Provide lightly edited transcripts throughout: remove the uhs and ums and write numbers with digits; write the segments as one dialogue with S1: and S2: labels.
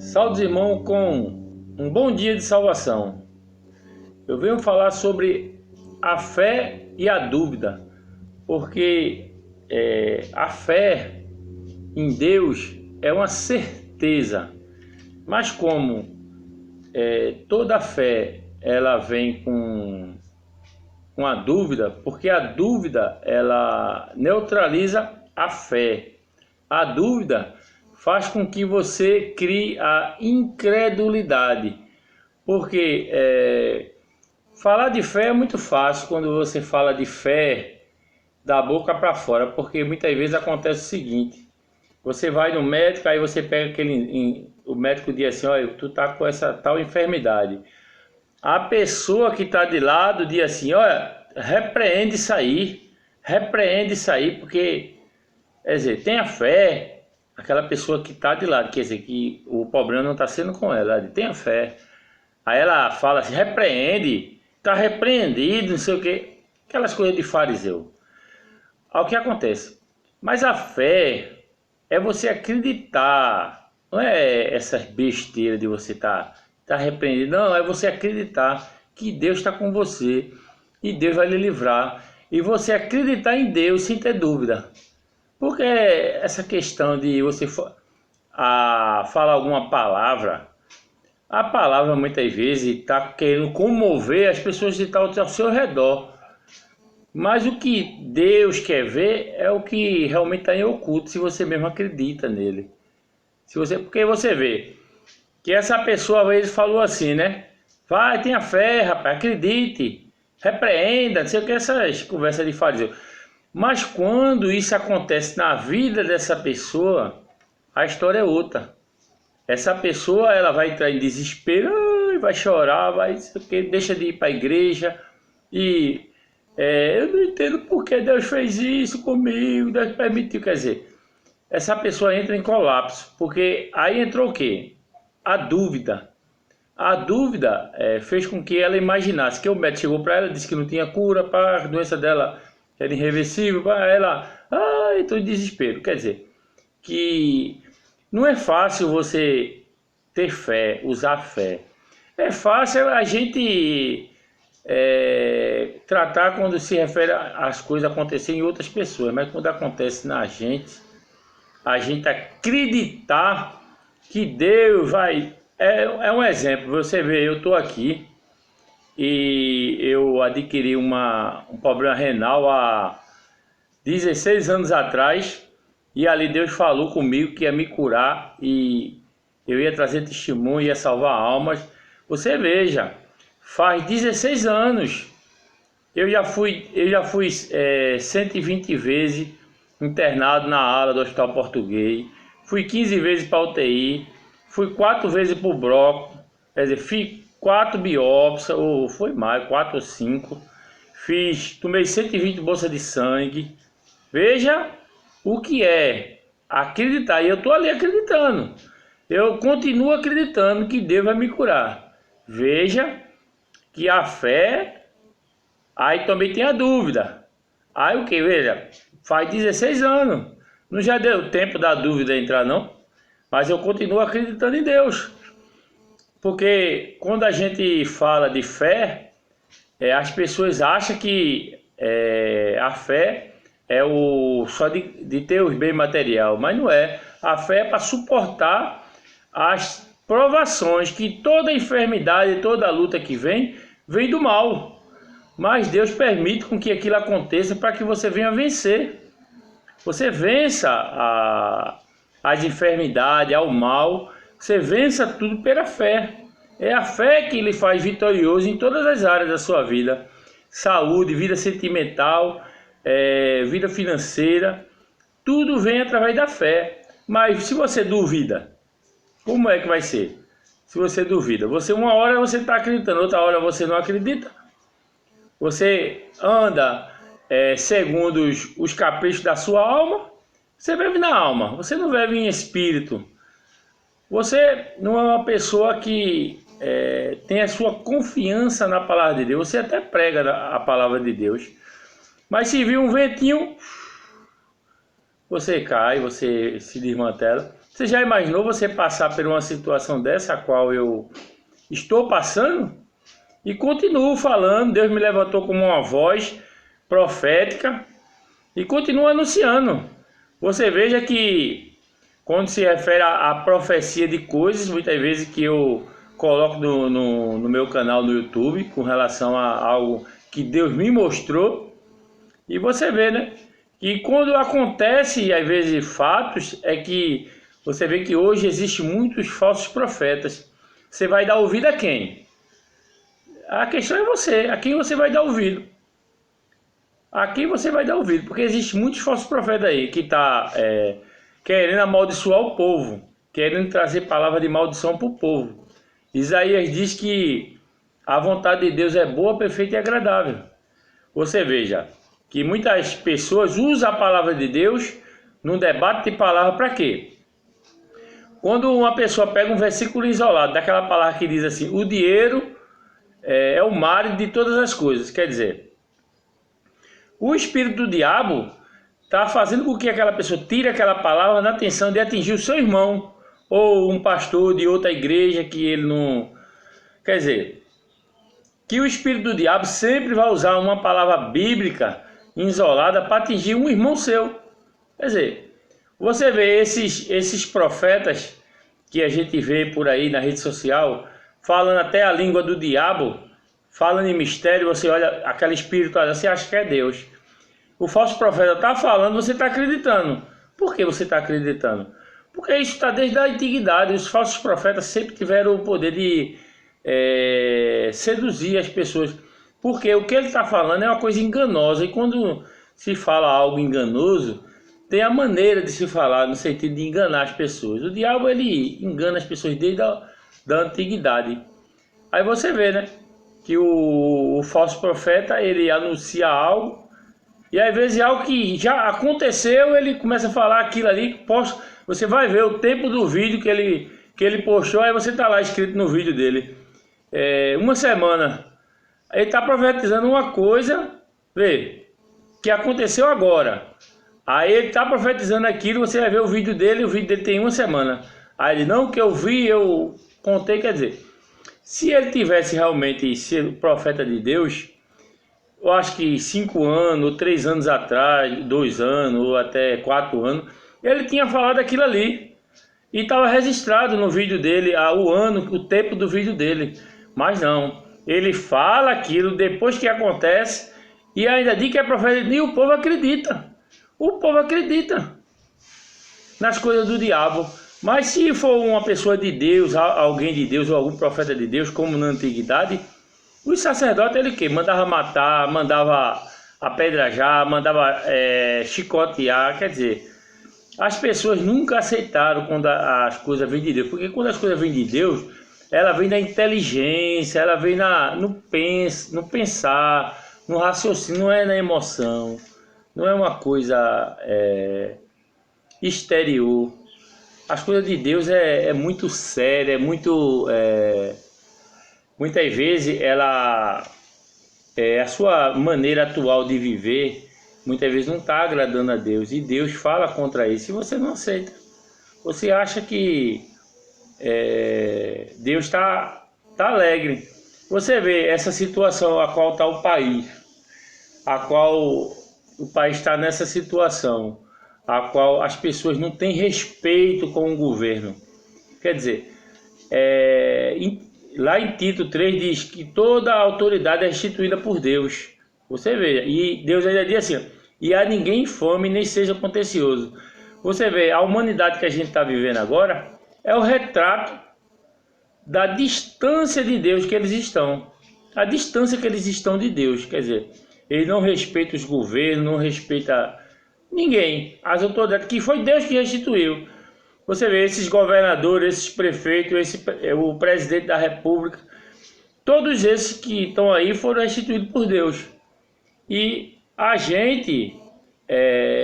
S1: Saudos irmãos, com um bom dia de salvação. Eu venho falar sobre a fé e a dúvida, porque a fé em Deus é uma certeza, mas como toda fé ela vem com a dúvida, porque a dúvida ela neutraliza a fé. A dúvida faz com que você crie a incredulidade, porque falar de fé é muito fácil quando você fala de fé da boca para fora, porque muitas vezes acontece o seguinte: você vai no médico, aí você pega o médico diz assim, olha, tu tá com essa tal enfermidade. A pessoa que está de lado diz assim, olha, repreende isso aí, porque, quer dizer, tenha fé. Aquela pessoa que está de lado, quer dizer, que o problema não está sendo com ela, ela diz, tenha fé. Aí ela fala assim, repreende, está repreendido, não sei o que, aquelas coisas de fariseu. Ao que acontece? Mas a fé é você acreditar, não é essas besteiras de você tá repreendido, não, é você acreditar que Deus está com você e Deus vai lhe livrar, e você acreditar em Deus sem ter dúvida. Porque essa questão de você falar alguma palavra, a palavra muitas vezes está querendo comover as pessoas que estão ao seu redor. Mas o que Deus quer ver é o que realmente está em oculto, se você mesmo acredita nele. Porque você vê que essa pessoa às vezes falou assim, né? Vai, tenha fé, rapaz, acredite, repreenda, não sei o que, essas conversas de fariseu. Mas quando isso acontece na vida dessa pessoa, a história é outra. Essa pessoa ela vai entrar em desespero, vai chorar, deixa de ir para a igreja e eu não entendo por que Deus fez isso comigo, Deus permitiu. Quer dizer, essa pessoa entra em colapso, porque aí entrou o quê? A dúvida. A dúvida fez com que ela imaginasse que o médico chegou para ela e disse que não tinha cura para a doença dela. Era irreversível, ela, estou em desespero. Quer dizer, que não é fácil você ter fé, usar fé. É fácil a gente tratar quando se refere às coisas acontecerem em outras pessoas, mas quando acontece na gente, a gente acreditar que Deus vai... É um exemplo, você vê, eu estou aqui, e eu adquiri um problema renal há 16 anos atrás, e ali Deus falou comigo que ia me curar e eu ia trazer testemunho, ia salvar almas. Você veja, faz 16 anos, eu já fui 120 vezes internado na ala do Hospital Português, fui 15 vezes para UTI, fui 4 vezes para o bloco, quer dizer, fiz 4 biópsias, ou foi mais, 4 ou 5. Tomei 120 bolsas de sangue. Veja o que é acreditar. E eu estou ali acreditando. Eu continuo acreditando que Deus vai me curar. Veja que a fé, aí também tem a dúvida. Aí o que? Veja, faz 16 anos. Não já deu tempo da dúvida entrar, não? Mas eu continuo acreditando em Deus. Porque quando a gente fala de fé, as pessoas acham que a fé é só de ter os bens materiais, mas não é. A fé é para suportar as provações, que toda enfermidade, toda luta que vem do mal. Mas Deus permite com que aquilo aconteça para que você venha vencer. Você vença as enfermidades, ao mal. Você vença tudo pela fé. É a fé que lhe faz vitorioso em todas as áreas da sua vida. Saúde, vida sentimental, vida financeira. Tudo vem através da fé. Mas se você duvida, como é que vai ser? Se você duvida, uma hora você está acreditando, outra hora você não acredita. Você anda segundo os caprichos da sua alma. Você vive na alma, você não vive em espírito. Você não é uma pessoa que tem a sua confiança na palavra de Deus. Você até prega a palavra de Deus, mas se vir um ventinho, você cai, você se desmantela. Você já imaginou você passar por uma situação dessa, a qual eu estou passando? E continuo falando, Deus me levantou como uma voz profética e continuo anunciando. Você veja que quando se refere à profecia de coisas, muitas vezes que eu coloco no meu canal no YouTube, com relação a algo que Deus me mostrou, e você vê, né? E quando acontece, às vezes, fatos, é que você vê que hoje existem muitos falsos profetas. Você vai dar ouvido a quem? A questão é você, a quem você vai dar ouvido. A quem você vai dar ouvido, porque existem muitos falsos profetas aí que tá querendo amaldiçoar o povo, querendo trazer palavra de maldição para o povo. Isaías diz que a vontade de Deus é boa, perfeita e agradável. Você veja que muitas pessoas usam a palavra de Deus num debate de palavra para quê? Quando uma pessoa pega um versículo isolado, daquela palavra que diz assim, o dinheiro é o marido de todas as coisas, quer dizer, o espírito do diabo está fazendo com que aquela pessoa tire aquela palavra na intenção de atingir o seu irmão, ou um pastor de outra igreja que ele não... Quer dizer, que o espírito do diabo sempre vai usar uma palavra bíblica isolada para atingir um irmão seu. Quer dizer, você vê esses profetas que a gente vê por aí na rede social, falando até a língua do diabo, falando em mistério, você olha aquele espírito, você acha que é Deus. O falso profeta está falando, você está acreditando. Por que você está acreditando? Porque isso está desde a antiguidade. Os falsos profetas sempre tiveram o poder de seduzir as pessoas. Porque o que ele está falando é uma coisa enganosa. E quando se fala algo enganoso, tem a maneira de se falar no sentido de enganar as pessoas. O diabo, ele engana as pessoas desde a antiguidade. Aí você vê, né? Que o falso profeta, ele anuncia algo. E às vezes algo que já aconteceu, ele começa a falar aquilo ali, posta, você vai ver o tempo do vídeo que ele postou, aí você está lá escrito no vídeo dele. Uma semana. Ele está profetizando uma coisa, vê, que aconteceu agora. Aí ele está profetizando aquilo, você vai ver o vídeo dele tem uma semana. Aí ele, não, que eu vi, eu contei, quer dizer, se ele tivesse realmente sido profeta de Deus, eu acho que 5 anos, ou 3 anos atrás, 2 anos, ou até 4 anos, ele tinha falado aquilo ali. E estava registrado no vídeo dele, o ano, o tempo do vídeo dele. Mas não, ele fala aquilo depois que acontece, e ainda diz que é profeta, e o povo acredita. O povo acredita nas coisas do diabo. Mas se for uma pessoa de Deus, alguém de Deus, ou algum profeta de Deus, como na antiguidade, os sacerdotes, ele que mandava matar, mandava apedrejar, mandava chicotear, quer dizer, as pessoas nunca aceitaram quando as coisas vêm de Deus, porque quando as coisas vêm de Deus, ela vem da inteligência, ela vem no pensar, no raciocínio, não é na emoção, não é uma coisa exterior. As coisas de Deus é muito séria, é muito... muitas vezes a sua maneira atual de viver, muitas vezes não está agradando a Deus. E Deus fala contra isso e você não aceita. Você acha que Deus está alegre. Você vê essa situação a qual está o país. A qual o país está nessa situação. A qual as pessoas não têm respeito com o governo. Quer dizer, lá em Tito 3 diz que toda a autoridade é instituída por Deus. Você vê, e Deus ainda diz assim, e a ninguém fome nem seja contencioso. Você vê, a humanidade que a gente está vivendo agora é o retrato da distância de Deus que eles estão. A distância que eles estão de Deus, quer dizer, eles não respeitam os governos, não respeitam ninguém, as autoridades, que foi Deus que restituiu. Você vê esses governadores, esses prefeitos, o presidente da república, todos esses que estão aí foram restituídos por Deus. E a gente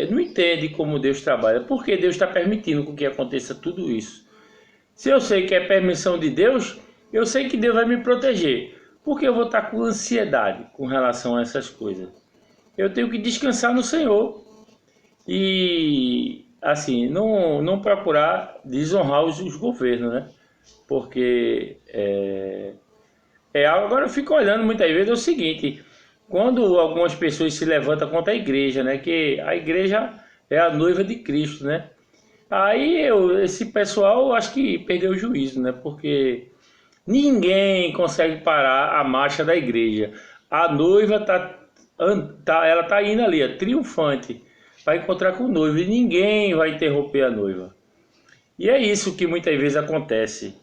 S1: não entende como Deus trabalha, porque Deus está permitindo que aconteça tudo isso. Se eu sei que é permissão de Deus, eu sei que Deus vai me proteger, porque eu vou estar com ansiedade com relação a essas coisas. Eu tenho que descansar no Senhor. E assim, não procurar desonrar os governos, né? Porque agora eu fico olhando muitas vezes é o seguinte, quando algumas pessoas se levantam contra a igreja, né? Que a igreja é a noiva de Cristo, né? Aí esse pessoal acho que perdeu o juízo, né? Porque ninguém consegue parar a marcha da igreja. A noiva ela tá indo ali, ó, triunfante, vai encontrar com o noivo e ninguém vai interromper a noiva. E é isso que muitas vezes acontece.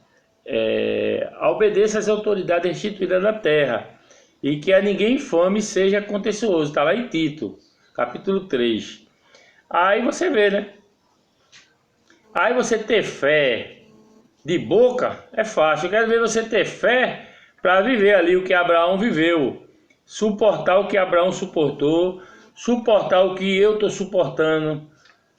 S1: Obedeça às autoridades instituídas na terra e que a ninguém infame seja contencioso. Está lá em Tito, capítulo 3. Aí você vê, né? Aí você ter fé de boca é fácil. Eu quero ver você ter fé para viver ali o que Abraão viveu. Suportar o que Abraão suportou. Suportar o que eu estou suportando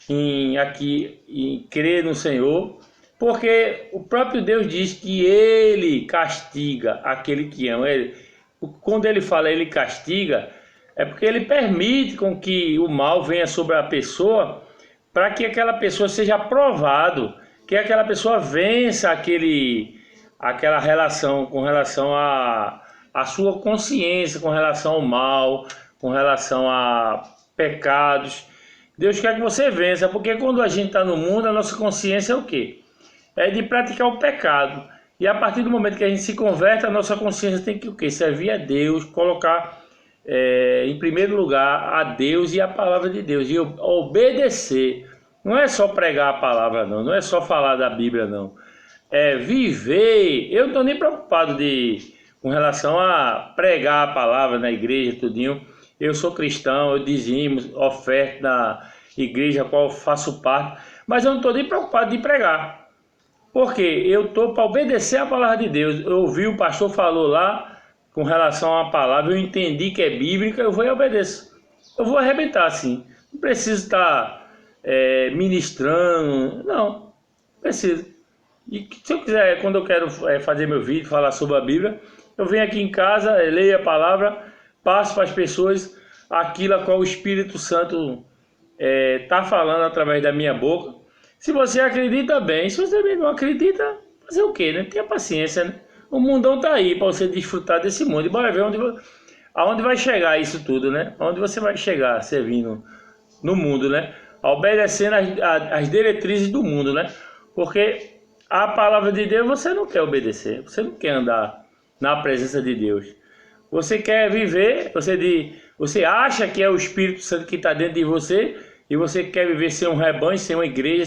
S1: em crer no Senhor. Porque o próprio Deus diz que Ele castiga aquele que ama. Quando Ele fala Ele castiga, é porque Ele permite com que o mal venha sobre a pessoa para que aquela pessoa seja aprovado, que aquela pessoa vença aquela relação com relação à sua consciência, com relação ao mal, com relação a pecados. Deus quer que você vença, porque quando a gente está no mundo, a nossa consciência é o quê? É de praticar o pecado. E a partir do momento que a gente se converte, a nossa consciência tem que o quê? Servir a Deus, colocar em primeiro lugar a Deus e a palavra de Deus, e obedecer. Não é só pregar a palavra não é só falar da Bíblia não, é viver. Eu não estou nem preocupado com relação a pregar a palavra na igreja, tudinho. Eu sou cristão, eu dizimo, oferto na igreja a qual eu faço parte, mas eu não estou nem preocupado de pregar, porque eu estou para obedecer a palavra de Deus. Eu ouvi o pastor falou lá com relação à palavra, eu entendi que é bíblica, eu vou e obedeço. Eu vou arrebentar sim, não preciso estar ministrando, não preciso. E se eu quiser, quando eu quero fazer meu vídeo, falar sobre a Bíblia, eu venho aqui em casa, leio a palavra, passo para as pessoas aquilo a qual o Espírito Santo está falando através da minha boca. Se você acredita, bem. Se você não acredita, fazer o quê, né? Tenha paciência, né? O mundão tá aí para você desfrutar desse mundo. E bora ver aonde vai chegar isso tudo, né? Aonde você vai chegar servindo no mundo, né? Obedecendo as diretrizes do mundo, né? Porque a palavra de Deus você não quer obedecer, você não quer andar na presença de Deus. Você quer viver, você acha que é o Espírito Santo que está dentro de você e você quer viver sem um rebanho, sem uma igreja,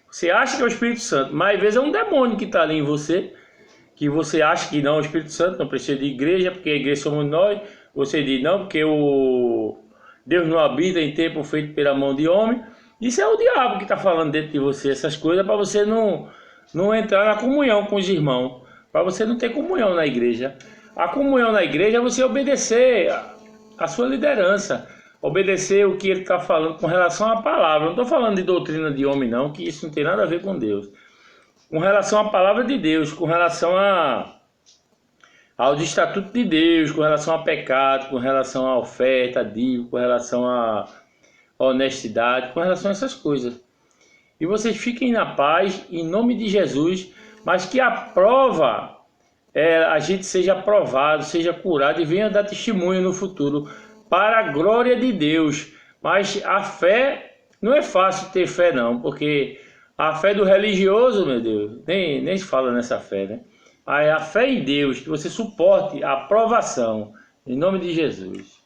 S1: você acha que é o Espírito Santo, mas às vezes é um demônio que está ali em você, que você acha que não é o Espírito Santo, não precisa de igreja, porque a igreja somos nós. Você diz não, porque Deus não habita em templo feito pela mão de homem. Isso é o diabo que está falando dentro de você, essas coisas, para você não entrar na comunhão com os irmãos, para você não ter comunhão na igreja. A comunhão na igreja é você obedecer a sua liderança, obedecer o que ele está falando com relação à palavra. Não estou falando de doutrina de homem não, que isso não tem nada a ver com Deus. Com relação à palavra de Deus, com relação aos estatutos de Deus, com relação a pecado, com relação à oferta, a dívida, com relação à honestidade, com relação a essas coisas. E vocês fiquem na paz, em nome de Jesus, mas que a prova, a gente seja aprovado, seja curado e venha dar testemunho no futuro, para a glória de Deus. Mas a fé, não é fácil ter fé não, porque a fé do religioso, meu Deus, nem se fala nessa fé, né? A fé em Deus, que você suporte a aprovação, em nome de Jesus.